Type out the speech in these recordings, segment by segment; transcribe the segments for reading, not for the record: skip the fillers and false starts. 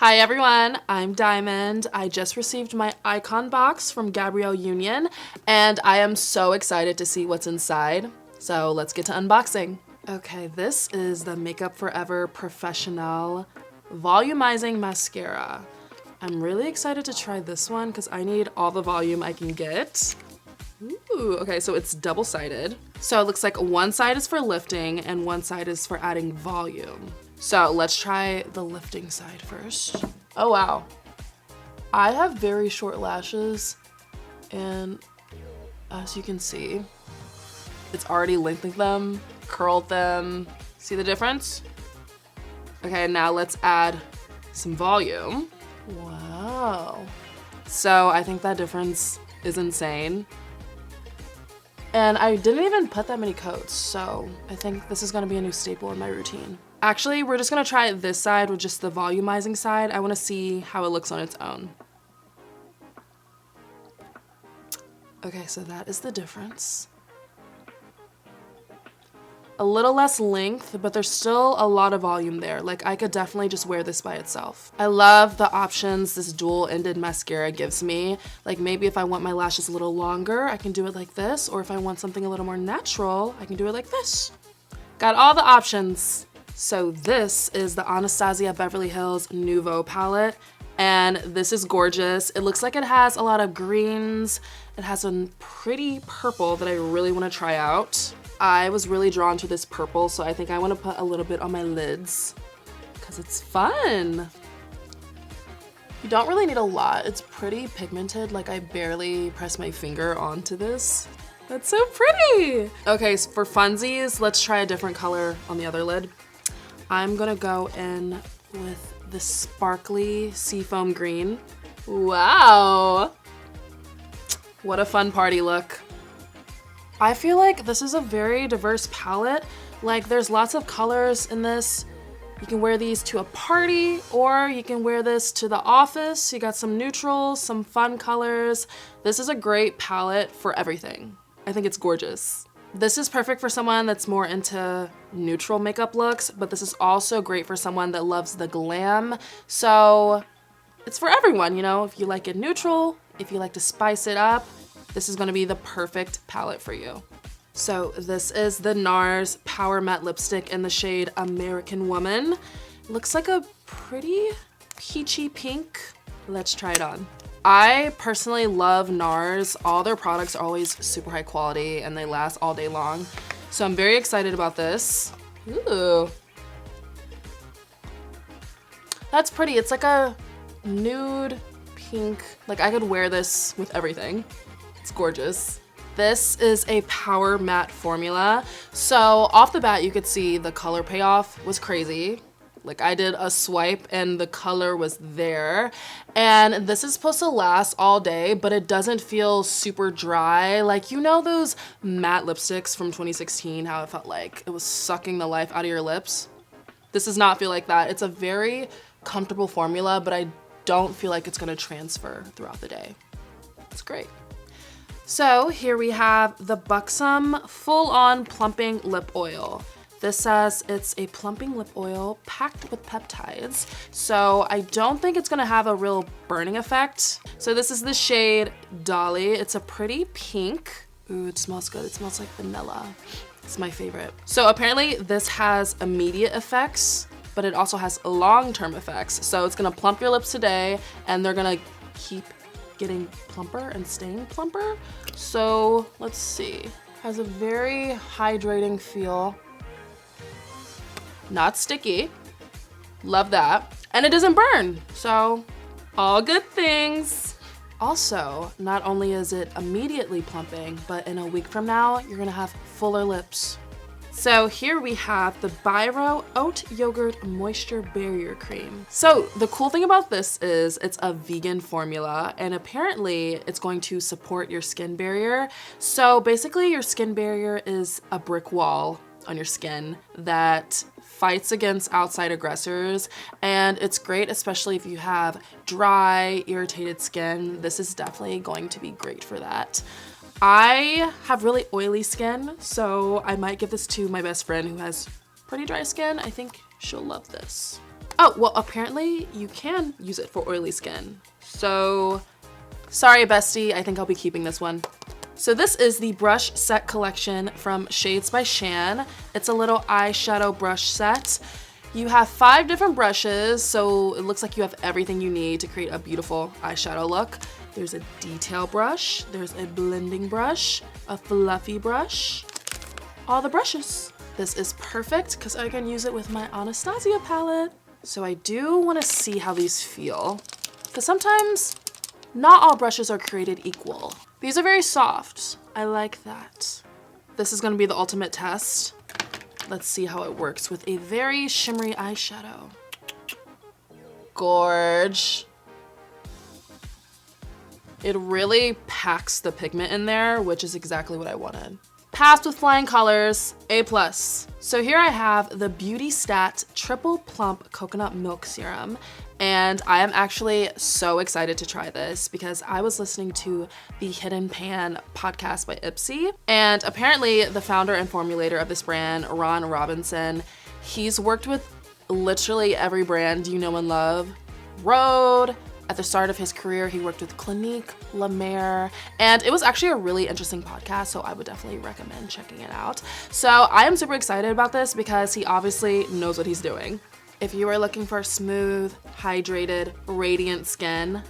Hi everyone, I'm Diamond. I just received my icon box from Gabrielle Union and I am so excited to see what's inside. So let's get to unboxing. Okay, this is the Makeup Forever Professional Volumizing Mascara. I'm really excited to try this one because I need all the volume I can get. Ooh, okay, so it's double-sided. So it looks like one side is for lifting and one side is for adding volume. So let's try the lifting side first. Oh wow. I have very short lashes and as you can see, it's already lengthened them, curled them. See the difference? Okay, now let's add some volume. Wow. So I think that difference is insane. And I didn't even put that many coats, so I think this is gonna be a new staple in my routine. Actually, we're just gonna try this side with just the volumizing side. I wanna see how it looks on its own. Okay, so that is the difference. A little less length, but there's still a lot of volume there. Like I could definitely just wear this by itself. I love the options this dual-ended mascara gives me. Like maybe if I want my lashes a little longer, I can do it like this, or if I want something a little more natural, I can do it like this. Got all the options. So this is the Anastasia Beverly Hills Nouveau palette, and this is gorgeous. It looks like it has a lot of greens. It has a pretty purple that I really want to try out. I was really drawn to this purple, so I think I want to put a little bit on my lids because it's fun. You don't really need a lot. It's pretty pigmented, like I barely press my finger onto this. That's so pretty. Okay, so for funsies, let's try a different color on the other lid. I'm gonna go in with the sparkly seafoam green. Wow. What a fun party look. I feel like this is a very diverse palette. Like there's lots of colors in this. You can wear these to a party or you can wear this to the office. You got some neutrals, some fun colors. This is a great palette for everything. I think it's gorgeous. This is perfect for someone that's more into neutral makeup looks, but this is also great for someone that loves the glam. So it's for everyone, you know, if you like it neutral, if you like to spice it up, this is gonna be the perfect palette for you. So this is the NARS Powermatte lipstick in the shade American Woman. Looks like a pretty peachy pink. Let's try it on. I personally love NARS. All their products are always super high quality and they last all day long. So I'm very excited about this. Ooh. That's pretty. It's like a nude pink. Like I could wear this with everything. It's gorgeous. This is a Powermatte formula. So off the bat, you could see the color payoff was crazy. Like I did a swipe and the color was there. And this is supposed to last all day, but it doesn't feel super dry. Like, you know those matte lipsticks from 2016, how it felt like it was sucking the life out of your lips? This does not feel like that. It's a very comfortable formula, but I don't feel like it's gonna transfer throughout the day. It's great. So here we have the BUXOM Full-On Plumping Lip Oil. This says it's a plumping lip oil packed with peptides. So I don't think it's gonna have a real burning effect. So this is the shade Dolly. It's a pretty pink. Ooh, it smells good. It smells like vanilla. It's my favorite. So apparently this has immediate effects, but it also has long-term effects. So it's gonna plump your lips today and they're gonna keep getting plumper and staying plumper. So let's see. Has a very hydrating feel. Not sticky. Love that. And it doesn't burn. So all good things. Also, not only is it immediately plumping, but in a week from now, you're gonna have fuller lips. So here we have the BYROE Oat Yogurt Moisture Barrier Cream. So the cool thing about this is it's a vegan formula and apparently it's going to support your skin barrier. So basically your skin barrier is a brick wall on your skin that fights against outside aggressors, and it's great especially if you have dry, irritated skin. This is definitely going to be great for that. I have really oily skin, so I might give this to my best friend who has pretty dry skin. I think she'll love this. Oh, well, apparently you can use it for oily skin. So, sorry, bestie, I think I'll be keeping this one. So this is the brush set collection from Shades by SHAN. It's a little eyeshadow brush set. You have 5 different brushes, so it looks like you have everything you need to create a beautiful eyeshadow look. There's a detail brush, there's a blending brush, a fluffy brush, all the brushes. This is perfect because I can use it with my ANASTASIA palette. So I do want to see how these feel, because sometimes not all brushes are created equal. These are very soft. I like that. This is gonna be the ultimate test. Let's see how it works with a very shimmery eyeshadow. Gorge. It really packs the pigment in there, which is exactly what I wanted. Passed with flying colors, A+. So here I have the BEAUTYSTAT Triple Plump Coconut Milk Serum. And I am actually so excited to try this because I was listening to the Hidden Pan podcast by IPSY. And apparently the founder and formulator of this brand, Ron Robinson, he's worked with literally every brand you know and love. Rhode. At the start of his career, he worked with Clinique, La Mer, and it was actually a really interesting podcast, so I would definitely recommend checking it out. So I am super excited about this because he obviously knows what he's doing. If you are looking for smooth, hydrated, radiant skin,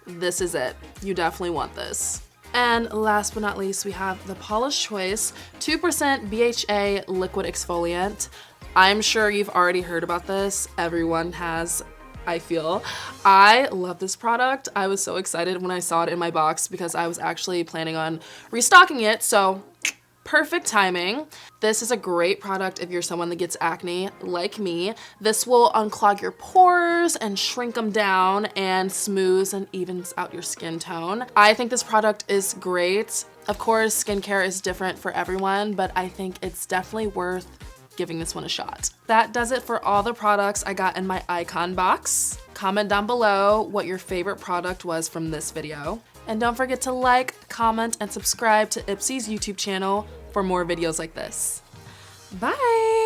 this is it. You definitely want this. And last but not least, we have the Paula's Choice 2% BHA liquid exfoliant. I'm sure you've already heard about this. Everyone has, I feel. I love this product. I was so excited when I saw it in my box because I was actually planning on restocking it, so perfect timing. This is a great product if you're someone that gets acne like me. This will unclog your pores and shrink them down and smooths and evens out your skin tone. I think this product is great. Of course, skincare is different for everyone, but I think it's definitely worth giving this one a shot. That does it for all the products I got in my icon box. Comment down below what your favorite product was from this video. And don't forget to like, comment, and subscribe to IPSY's YouTube channel for more videos like this. Bye!